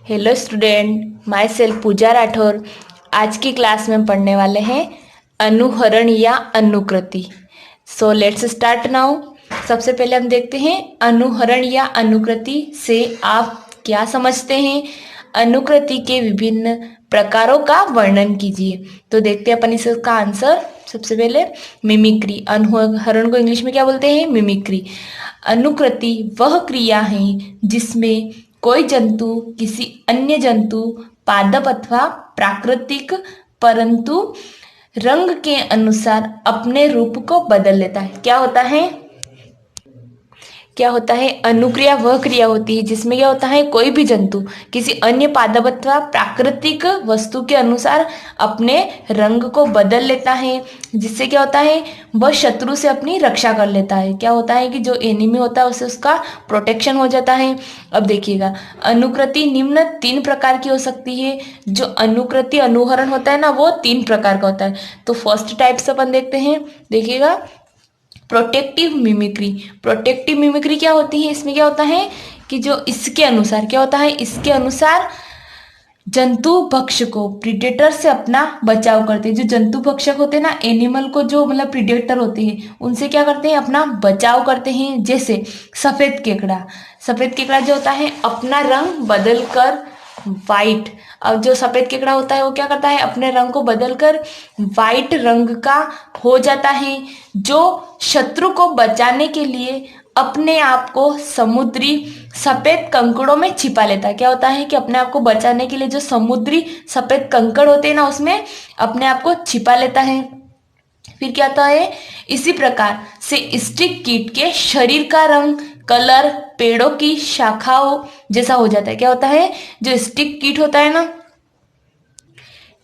Hello student, my self Pooja Rathore. आज की class में पढ़ने वाले हैं अनुहरण या अनुकृति। So let's start now. सबसे पहले हम देखते हैं अनुहरण या अनुकृति से आप क्या समझते हैं। अनुकृति के विभिन्न प्रकारों का वर्णन कीजिए। तो देखते हैं अपन इसका आंसर। सबसे पहले मिमिक्री। अनुहरण को इंग्लिश में क्या बोलते हैं? मिमिक्री। अनुकृति वह क्रिया है जिसमें कोई जंतु किसी अन्य जंतु, पादप अथवा प्राकृतिक परंतु रंग के अनुसार अपने रूप को बदल लेता है। क्या होता है? अनुक्रिया वह क्रिया होती है जिसमें क्या होता है, कोई भी जंतु किसी अन्य पादप अथवा प्राकृतिक वस्तु के अनुसार अपने रंग को बदल लेता है, जिससे क्या होता है, वह शत्रु से अपनी रक्षा कर लेता है। क्या होता है कि जो एनिमी होता है उससे उसका प्रोटेक्शन हो जाता है। अब देखिएगा, अनुकृति निम्न 3 प्रकार की हो सकती है। जो अनुकृति अनुहरण होता है ना, वो 3 प्रकार का होता है। तो फर्स्ट टाइप से अपन देखते हैं। देखिएगा, प्रोटेक्टिव मिमिक्री। प्रोटेक्टिव मिमिक्री क्या होती है? इसमें क्या होता है कि जो इसके अनुसार क्या होता है, इसके अनुसार जंतु भक्षक को, प्रीडेटर से अपना बचाव करते हैं। जो जंतु भक्षक होते हैं ना, एनिमल को जो मतलब प्रीडेटर होते हैं, उनसे क्या करते हैं, अपना बचाव करते हैं। जैसे सफेद केकड़ा। सफेद केकड़ा जो होता है अपना रंग बदल कर वाइट, अब जो सफेद केकड़ा होता है वो क्या करता है, अपने रंग को बदलकर वाइट रंग का हो जाता है, जो शत्रु को बचाने के लिए अपने आप को समुद्री सफेद कंकड़ों में छिपा लेता है। क्या होता है कि अपने आप को बचाने के लिए जो समुद्री सफेद कंकड़ होते हैं ना, उसमें अपने आप को छिपा लेता है। फिर क्या होता है, इसी प्रकार से स्टिक कीट के शरीर का रंग, कलर पेड़ों की शाखाओं जैसा हो जाता है। क्या होता है, जो स्टिक कीट होता है ना,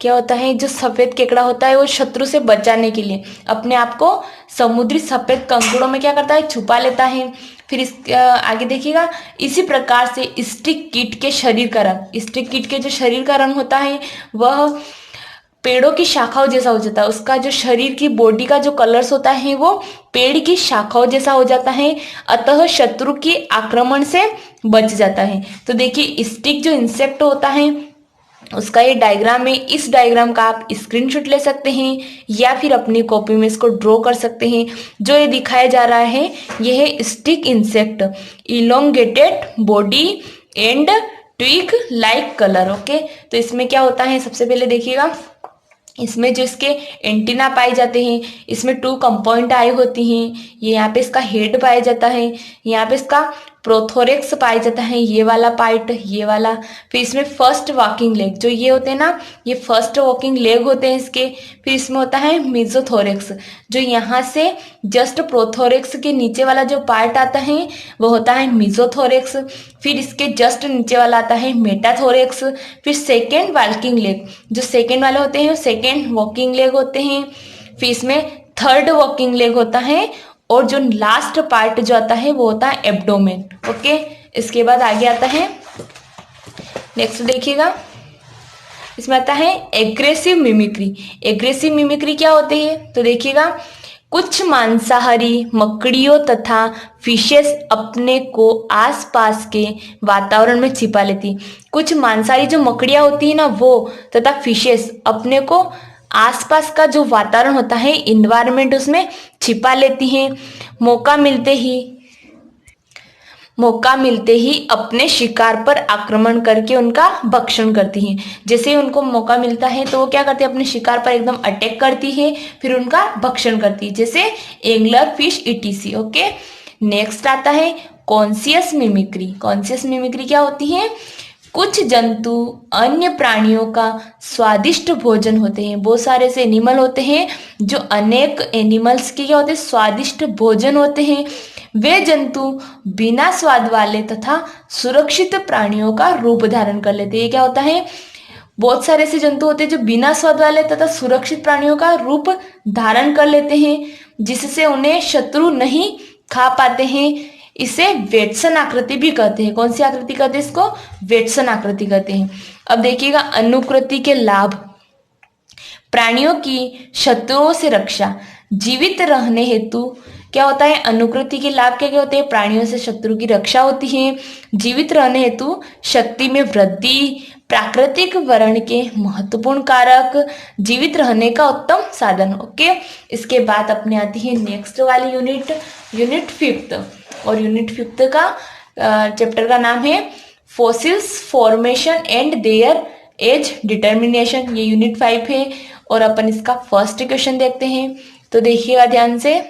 क्या होता है, जो सफेद केकड़ा होता है वो शत्रु से बचाने के लिए अपने आप को समुद्री सफेद कंकड़ों में क्या करता है, छुपा लेता है। फिर इस आगे देखिएगा, इसी प्रकार से स्टिक कीट के शरीर का रंग, स्टिक कीट के जो शरीर का रंग होता है वह पेड़ों की शाखाओं जैसा हो जाता है। उसका जो शरीर की बॉडी का जो कलर्स होता है वो पेड़ की शाखाओं जैसा हो जाता है, अतः शत्रु के आक्रमण से बच जाता है। तो देखिए, स्टिक जो इंसेक्ट होता है उसका ये डायग्राम है। इस डायग्राम का आप स्क्रीनशॉट ले सकते हैं या फिर अपनी कॉपी में इसको ड्रॉ कर सकते हैं। जो ये दिखाया जा रहा है ये है stick insect, elongated body and twig like colour. Okay, तो इसमें क्या होता है, सबसे पहले देखिएगा, इसमें जो इसके एंटीना पाए जाते हैं, इसमें 2 कंपाउंड आई होती हैं। ये यहाँ पे इसका हेड पाया जाता है, यहाँ पे इसका प्रोथोरेक्स पाया जाता है, ये वाला पार्ट, ये वाला। फिर इसमें फर्स्ट वॉकिंग लेग, जो ये होते हैं ना, ये फर्स्ट वॉकिंग लेग होते हैं इसके। फिर इसमें होता है मेसोथोरेक्स, जो यहाँ से जस्ट प्रोथोरेक्स के नीचे वाला जो पार्ट आता है वो होता है मेसोथोरेक्स। फिर इसके जस्ट नीचे वाला आता है मेटाथोरेक्स। फिर सेकेंड वॉकिंग लेग, जो सेकेंड वाले होते हैं वो सेकेंड वॉकिंग लेग होते हैं। फिर इसमें थर्ड वॉकिंग लेग होता है, और जो लास्ट पार्ट जो आता है वो होता है एब्डोमेन। ओके, इसके बाद आगे आता है, नेक्स्ट देखिएगा, इसमें आता है एग्रेसिव मिमिक्री। एग्रेसिव मिमिक्री क्या होती है? तो देखिएगा, कुछ मांसाहारी मकड़ियों तथा फिशेस अपने को आसपास के वातावरण में छिपा लेती। कुछ मांसाहारी जो मकड़ियां होती है ना, वो तथा फिशेस अपने को आसपास का जो वातावरण होता है, इन्वायरमेंट, उसमें छिपा लेती हैं। मौका मिलते ही अपने शिकार पर आक्रमण करके उनका भक्षण करती हैं। जैसे ही उनको मौका मिलता है तो वो क्या करते हैं, अपने शिकार पर एकदम अटैक करती है, फिर उनका भक्षण करती है, जैसे angler fish etc. Okay, next आता है कॉन्शियस मिमिक्री। कॉन्शियस मिमिक्री क्या होती है? कुछ जंतु अन्य प्राणियों का स्वादिष्ट भोजन होते हैं। बहुत सारे ऐसे एनिमल होते हैं जो अनेक एनिमल्स के क्या होते हैं, स्वादिष्ट भोजन होते हैं। वे जंतु बिना स्वाद वाले तथा सुरक्षित प्राणियों का रूप धारण कर लेते हैं। क्या होता है, बहुत सारे ऐसे जंतु होते हैं जो बिना स्वाद वाले तथा सुरक्षित प्राणियों का रूप धारण कर लेते हैं, जिससे उन्हें शत्रु नहीं खा पाते हैं। इसे वेट्सन आकृति भी कहते हैं। कौन सी आकृति कहते हैं इसको? वेट्सन आकृति कहते हैं। अब देखिएगा, अनुकृति के लाभ। प्राणियों की शत्रुओं से रक्षा, जीवित रहने हेतु क्या होता है, अनुकृति के लाभ क्या क्या होते हैं, प्राणियों से शत्रु की रक्षा होती है, जीवित रहने हेतु शक्ति में वृद्धि, प्राकृतिक वर्ण के महत्वपूर्ण कारक, जीवित रहने का उत्तम साधन। ओके, इसके बाद अपने आती है नेक्स्ट वाली यूनिट, यूनिट 5th, और यूनिट 5th का चैप्टर का नाम है fossils formation and their age determination. ये यूनिट 5 है और अपन इसका फर्स्ट क्वेश्चन देखते हैं। तो देखिएगा ध्यान से,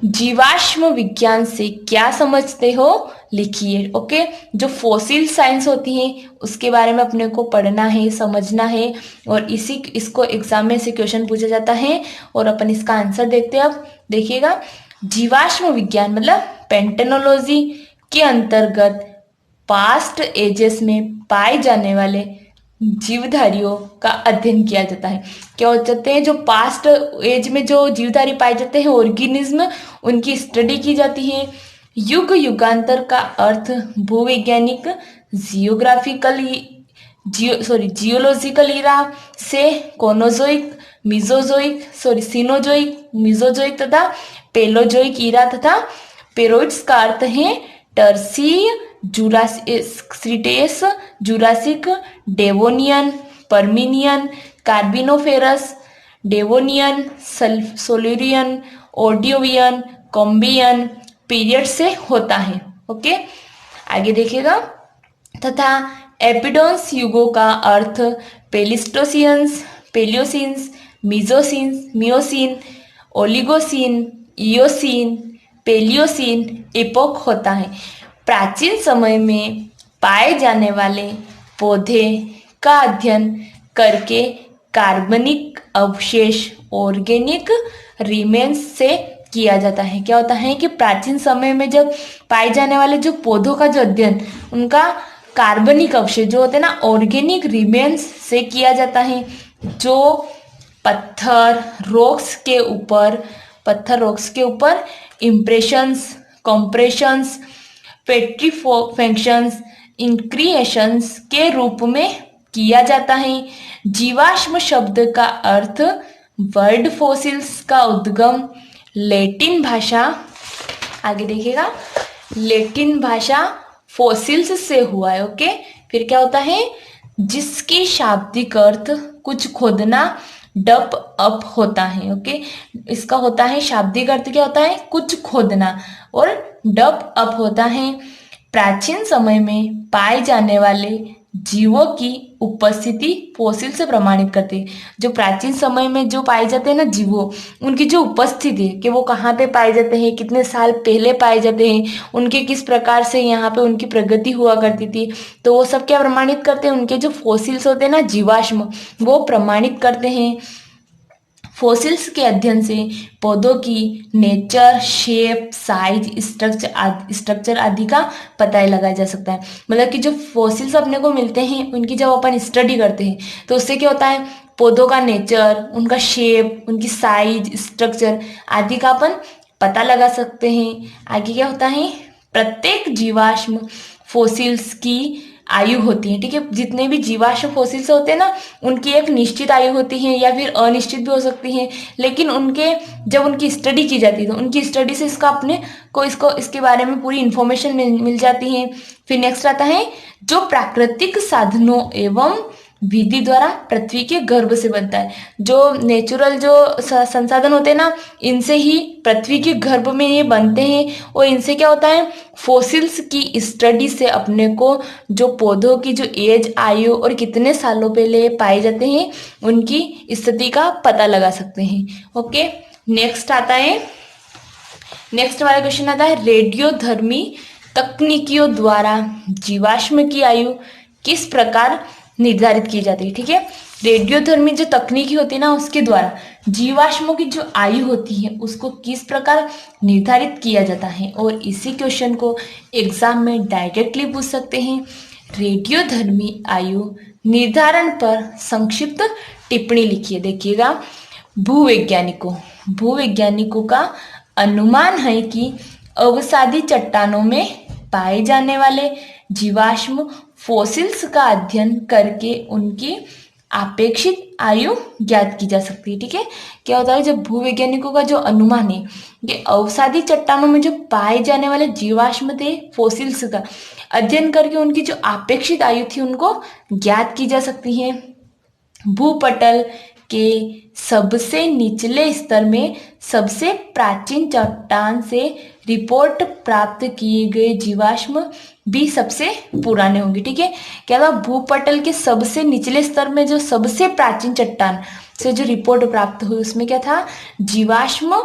जीवाश्म विज्ञान से क्या समझते हो लिखिए। ओके, जो फॉसिल साइंस होती है उसके बारे में अपने को पढ़ना है, समझना है, और इसको एग्जाम में से क्वेश्चन पूछा जाता है और अपन इसका आंसर देखते हैं। अब देखिएगा, जीवाश्म विज्ञान मतलब पेंटेनोलॉजी के अंतर्गत पास्ट एजेस में पाए जाने वाले जीवधारियों का अध्ययन किया जाता है। क्या हो जाते हैं, जो पास्ट एज में जो जीवधारी पाए जाते हैं ऑर्गेनिज्म, उनकी स्टडी की जाती है। युग युगांतर का अर्थ भूवैज्ञानिक जियोलॉजिकल इरा से कोनोजोइक, सिनोजोइक, मिजोजोइक तथा पेलोजोइक इरा तथा पेरोइड्स का अर्थ है Tertiary, Cretaceous, Jurassic, Devonian, Permian, Carboniferous, Devonian, Silurian, Ordovician, Cambrian period से होता है। ओके, आगे देखिएगा, तथा एपिडोन्स युगों का अर्थ Pleistocenes, Paleocenes, Miocenes, Miocene, Oligocene, Eocene, Paleocene epoch होता है। प्राचीन समय में पाए जाने वाले पौधे का अध्ययन करके कार्बनिक अवशेष ऑर्गेनिक रिमेन्स से किया जाता है। क्या होता है कि प्राचीन समय में जब पाए जाने वाले जो पौधों का जो अध्ययन, उनका कार्बनिक अवशेष जो होते हैं ना, ऑर्गेनिक रिमेन्स से किया जाता है, जो पत्थर रॉक्स के ऊपर इम्प्रेशंस, कंप्रेशंस, पेट्रीफैक्शंस, इंक्रिएशंस के रूप में किया जाता है। जीवाश्म शब्द का अर्थ वर्ड फॉसिल्स का उद्गम लैटिन भाषा, आगे देखिएगा, लैटिन भाषा फॉसिल्स से हुआ है। ओके, फिर क्या होता है, जिसकी शाब्दिक अर्थ कुछ खोदना, डप अप होता है। ओके, इसका होता है शाब्दिक अर्थ क्या होता है, कुछ खोदना, और डप अप होता है प्राचीन समय में पाए जाने वाले जीवों की उपस्थिति फॉसिल से प्रमाणित करते हैं। जो प्राचीन समय में जो पाए जाते हैं ना जीवों, उनकी जो उपस्थिति है कि वो कहाँ पे पाए जाते हैं, कितने साल पहले पाए जाते हैं, उनके किस प्रकार से यहाँ पे उनकी प्रगति हुआ करती थी, तो वो सब क्या प्रमाणित करते हैं, उनके जो फॉसिल्स होते हैं ना जीवाश्म, वो प्रमाणित करते हैं। फॉसिल्स के अध्ययन से पौधों की नेचर, शेप, साइज, स्ट्रक्चर आदि का पता लगाया जा सकता है। मतलब कि जो फॉसिल्स अपने को मिलते हैं उनकी जब अपन स्टडी करते हैं तो उससे क्या होता है, पौधों का नेचर, उनका शेप, उनकी साइज, स्ट्रक्चर आदि का अपन पता लगा सकते हैं। आगे क्या होता है, प्रत्येक जीवाश्म फॉसिल्स की आयु होती है। ठीक है, जितने भी जीवाश्म फॉसिल्स होते हैं ना, उनकी एक निश्चित आयु होती है या फिर अनिश्चित भी हो सकती है, लेकिन जब उनकी स्टडी की जाती है तो उनकी स्टडी से इसके बारे में पूरी इंफॉर्मेशन मिल जाती है। फिर नेक्स्ट आता है, जो प्राकृतिक साधनों एवं विधि द्वारा पृथ्वी के गर्भ से बनता है। जो नेचुरल जो संसाधन होते हैं ना, इनसे ही पृथ्वी के गर्भ में ये बनते हैं, और इनसे क्या होता है, फॉसिल्स की स्टडी से अपने को जो पौधों की जो एज, आयु और कितने सालों पहले पाए जाते हैं उनकी स्थिति का पता लगा सकते हैं। ओके, नेक्स्ट वाला क्वेश्चन आता है, रेडियोधर्मी तकनीकियों द्वारा जीवाश्म की आयु किस प्रकार निर्धारित की जाती है। ठीक है, रेडियोधर्मी जो तकनीकी होती है ना, उसके द्वारा जीवाश्मों की जो आयु होती है उसको किस प्रकार निर्धारित किया जाता है, और इसी क्वेश्चन को एग्जाम में डायरेक्टली पूछ सकते हैं। रेडियोधर्मी आयु निर्धारण पर संक्षिप्त टिप्पणी लिखिए। देखिएगा, भूवैज्ञानिकों का अनुमान है कि अवसादी चट्टानों में पाए जाने वाले जीवाश्म फॉसिल्स का अध्ययन करके उनकी अपेक्षित आयु ज्ञात की जा सकती है। ठीक है, क्या होता है, जब भूवैज्ञानिकों का जो अनुमान है, ये अवसादी चट्टानों में जो पाए जाने वाले जीवाश्म थे, फोसिल्स का अध्ययन करके उनकी जो अपेक्षित आयु थी उनको ज्ञात की जा सकती है। भूपटल के सबसे निचले स्तर में सबसे प्राचीन चट्टान से रिपोर्ट प्राप्त किए गए जीवाश्म भी सबसे पुराने होंगे। ठीक है, क्या था, भूपटल के सबसे निचले स्तर में जो सबसे प्राचीन चट्टान से जो रिपोर्ट प्राप्त हुई उसमें क्या था, जीवाश्म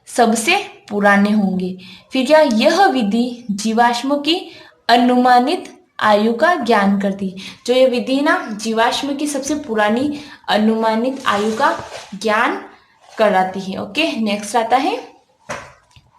सबसे पुराने होंगे। फिर क्या, यह विधि जीवाश्मों की अनुमानित आयु का ज्ञान करती है। जो ये विधि है ना, जीवाश्म की सबसे पुरानी अनुमानित आयु का ज्ञान कराती है। ओके, नेक्स्ट आता है,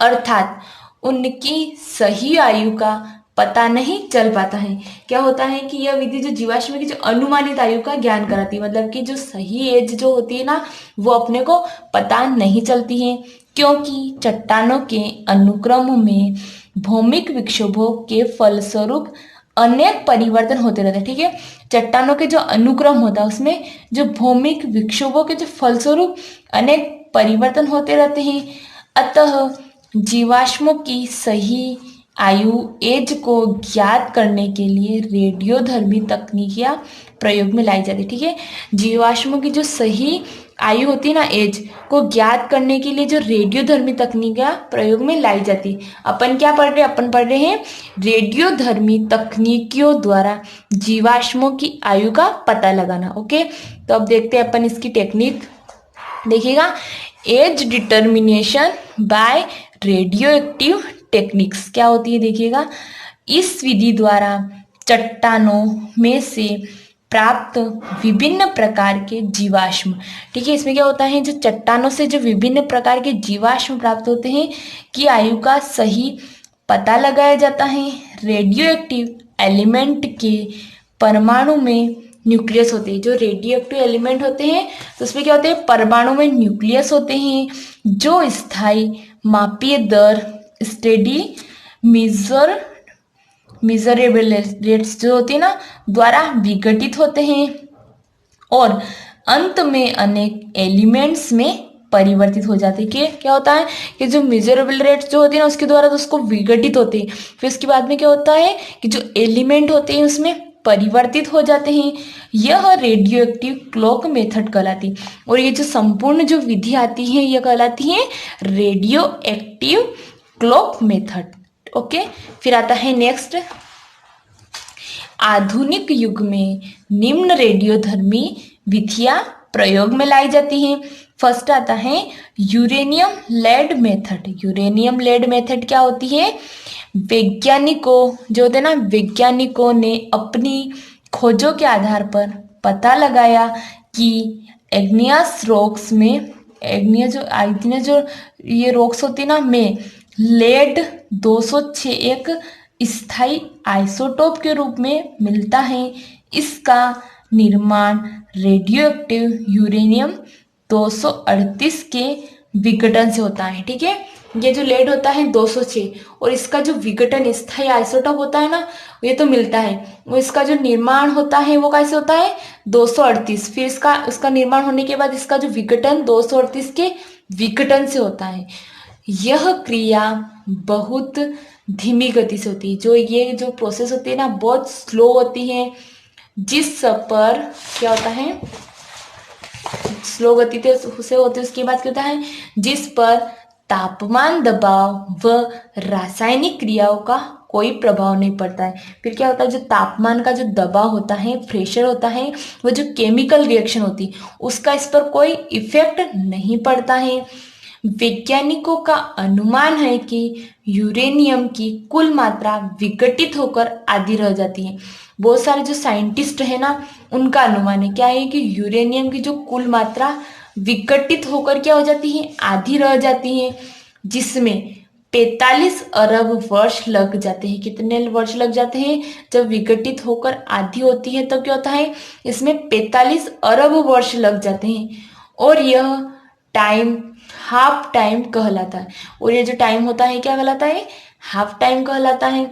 अर्थात उनकी सही आयु का पता नहीं चल पाता है। क्या होता है कि यह विधि जो जीवाश्म की जो अनुमानित आयु का ज्ञान कराती है, मतलब कि जो सही एज जो होती है ना, वो अपने को पता नहीं चलती है, क्योंकि चट्टानों के अनुक्रम में भौमिक विक्षोभों के फलस्वरूप अनेक परिवर्तन होते रहते हैं। ठीक है, चट्टानों के जो अनुक्रम होता है उसमें जो भौमिक विक्षोभों के जो फलस्वरूप अनेक परिवर्तन होते रहते हैं। अतः जीवाश्मों की सही आयु एज को ज्ञात करने के लिए रेडियोधर्मी तकनीकियां प्रयोग में लाई जाती है। ठीक है, जीवाश्मों की जो सही आयु होती है ना, एज को ज्ञात करने के लिए जो रेडियोधर्मी तकनीकियां प्रयोग में लाई जाती है। अपन क्या पढ़ रहे हैं, अपन पढ़ रहे हैं रेडियोधर्मी तकनीकियों द्वारा जीवाश्मों की आयु का पता लगाना। ओके, तो अब देखते हैं अपन इसकी टेक्निक। देखिएगा, age determination by radioactive techniques क्या होती है, देखिएगा, इस विधि द्वारा चट्टानों में से प्राप्त विभिन्न प्रकार के जीवाश्म, ठीक है, इसमें क्या होता है, जो चट्टानों से जो विभिन्न प्रकार के जीवाश्म प्राप्त होते हैं की आयु का सही पता लगाया जाता है। रेडियो एक्टिव एलिमेंट के परमाणु में न्यूक्लियस होते हैं। जो रेडियो एक्टिव एलिमेंट होते हैं तो उसमें क्या होते हैं, परमाणु में न्यूक्लियस होते हैं जो स्थायी मापीय दर स्टेडी मिजरेबल रेट्स जो होती है ना द्वारा विघटित होते हैं और अंत में अनेक एलिमेंट्स में परिवर्तित हो जाते हैं। कि क्या होता है कि जो मेजरेबल रेट्स जो होती है ना उसके द्वारा तो उसको विघटित होते हैं, फिर उसके बाद में क्या होता है कि जो एलिमेंट होते हैं उसमें परिवर्तित हो जाते हैं। यह रेडियो एक्टिव क्लॉक मेथड कहलाती है और ये जो संपूर्ण जो विधि आती है यह कहलाती है radio active clock method. Okay, फिर आता है नेक्स्ट, आधुनिक युग में निम्न रेडियोधर्मी विधियां प्रयोग में लाई जाती हैं। फर्स्ट आता है uranium lead method. Uranium lead method क्या होती है, वैज्ञानिकों जो होते हैं ना, वैज्ञानिकों ने अपनी खोजों के आधार पर पता लगाया कि एग्नियस रॉक्स में एग्नियस जो ये रॉक्स होती है ना में लेड 206 एक स्थायी आइसोटोप के रूप में मिलता है। इसका निर्माण रेडियो एक्टिव यूरेनियम 238 के विघटन से होता है। ठीक है, ये जो लेड होता है 206 और इसका जो विघटन स्थायी आइसोटोप होता है ना ये तो मिलता है, वो इसका जो निर्माण होता है वो कैसे होता है 238, फिर उसका निर्माण होने के बाद इसका जो विघटन 238 के विघटन से होता है। यह क्रिया बहुत धीमी गति से होती है। जो ये जो प्रोसेस होती है ना बहुत स्लो होती है, जिस पर क्या होता है स्लो गति से होती है। उसके बाद क्या होता है, जिस पर तापमान दबाव व रासायनिक क्रियाओं का कोई प्रभाव नहीं पड़ता है। फिर क्या होता है, जो तापमान का जो दबाव होता है, प्रेशर होता है, वो जो केमिकल रिएक्शन होती है उसका इस पर कोई इफेक्ट नहीं पड़ता है। वैज्ञानिकों का अनुमान है कि यूरेनियम की कुल मात्रा विघटित होकर आधी रह जाती है। बहुत सारे जो साइंटिस्ट है ना उनका अनुमान है क्या है कि यूरेनियम की जो कुल मात्रा विघटित होकर क्या हो जाती है, आधी रह जाती है, जिसमें 45 अरब वर्ष लग जाते हैं। कितने वर्ष लग जाते हैं, जब विघटित होकर आधी होती है तो क्या होता है इसमें 45 अरब वर्ष लग जाते हैं और यह टाइम हाफ टाइम कहलाता है। और ये जो टाइम होता है क्या कहलाता है, हाफ टाइम कहलाता है।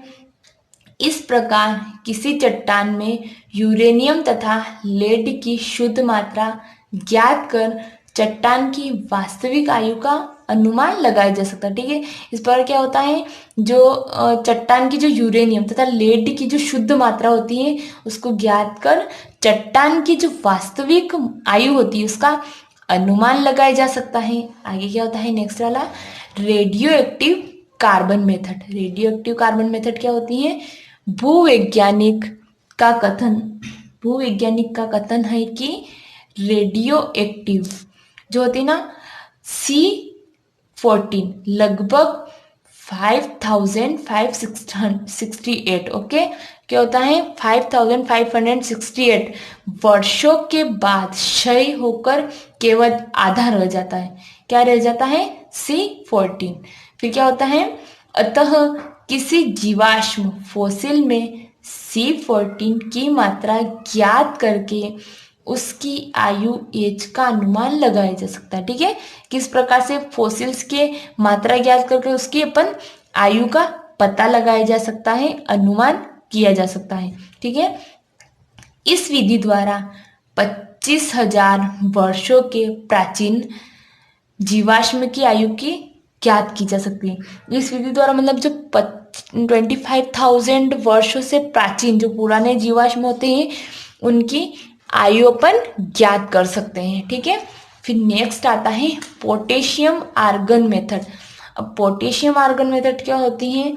इस प्रकार किसी चट्टान में यूरेनियम तथा लेड की शुद्ध मात्रा ज्ञात कर चट्टान की वास्तविक आयु का अनुमान लगाया जा सकता है। ठीक है, इस पर क्या होता है, जो चट्टान की जो यूरेनियम तथा लेड की जो शुद्ध मात्रा होती है उसको ज्ञात कर चट्टान की जो वास्तविक आयु होती है उसका अनुमान लगाया जा सकता है। आगे क्या होता है नेक्स्ट वाला, radio active carbon method. Radio active carbon method क्या होती है, भूवैज्ञानिक भूवैज्ञानिक का कथन है कि रेडियो एक्टिव जो होती है ना C14 लगभग 5568, ओके, क्या होता है 5568 वर्षों के बाद क्षय होकर केवल आधा रह जाता है। क्या रह जाता है, C14। फिर क्या होता है, अतः किसी जीवाश्म फोसिल में C14 की मात्रा ज्ञात करके उसकी आयु एज का अनुमान लगाया जा सकता है। ठीक है, किस प्रकार से फोसिल्स के मात्रा ज्ञात करके उसकी अपन आयु का पता लगाया जा सकता है, अनुमान किया जा सकता है। ठीक है, इस विधि द्वारा 25,000 वर्षों के प्राचीन जीवाश्म की आयु की ज्ञात की जा सकती है। इस विधि द्वारा मतलब जो 25,000 वर्षों से प्राचीन जो पुराने जीवाश्म होते हैं उनकी आयु अपन ज्ञात कर सकते हैं। ठीक है, फिर नेक्स्ट आता है पोटेशियम आर्गन मेथड। अब पोटेशियम आर्गन मेथड क्या होती है,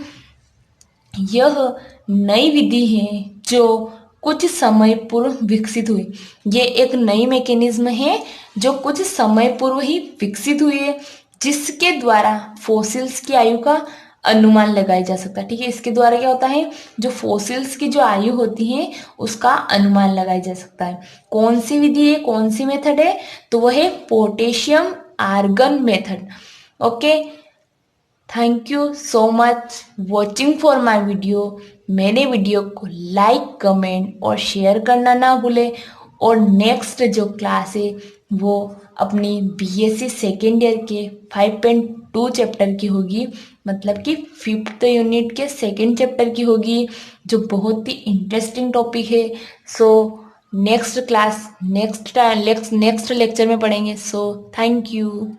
यह नई विधि है जो कुछ समय पूर्व विकसित हुई। ये एक नई मैकेनिज्म है जो कुछ समय पूर्व ही विकसित हुई है, जिसके द्वारा फोसिल्स की आयु का अनुमान लगाया जा सकता है। ठीक है, इसके द्वारा क्या होता है, जो फोसिल्स की जो आयु होती है उसका अनुमान लगाया जा सकता है। कौन सी विधि है, कौन सी मेथड है, तो वह है potassium argon method. Okay, thank you so much watching for my video. मेरे वीडियो को लाइक कमेंट और शेयर करना ना भूलें। और नेक्स्ट जो क्लास है वो अपनी BSc सेकेंड ईयर के 5.2 चैप्टर की होगी, मतलब कि 5th यूनिट के सेकेंड चैप्टर की होगी, जो बहुत ही इंटरेस्टिंग टॉपिक है। So next class next lecture में पढ़ेंगे। So thank you.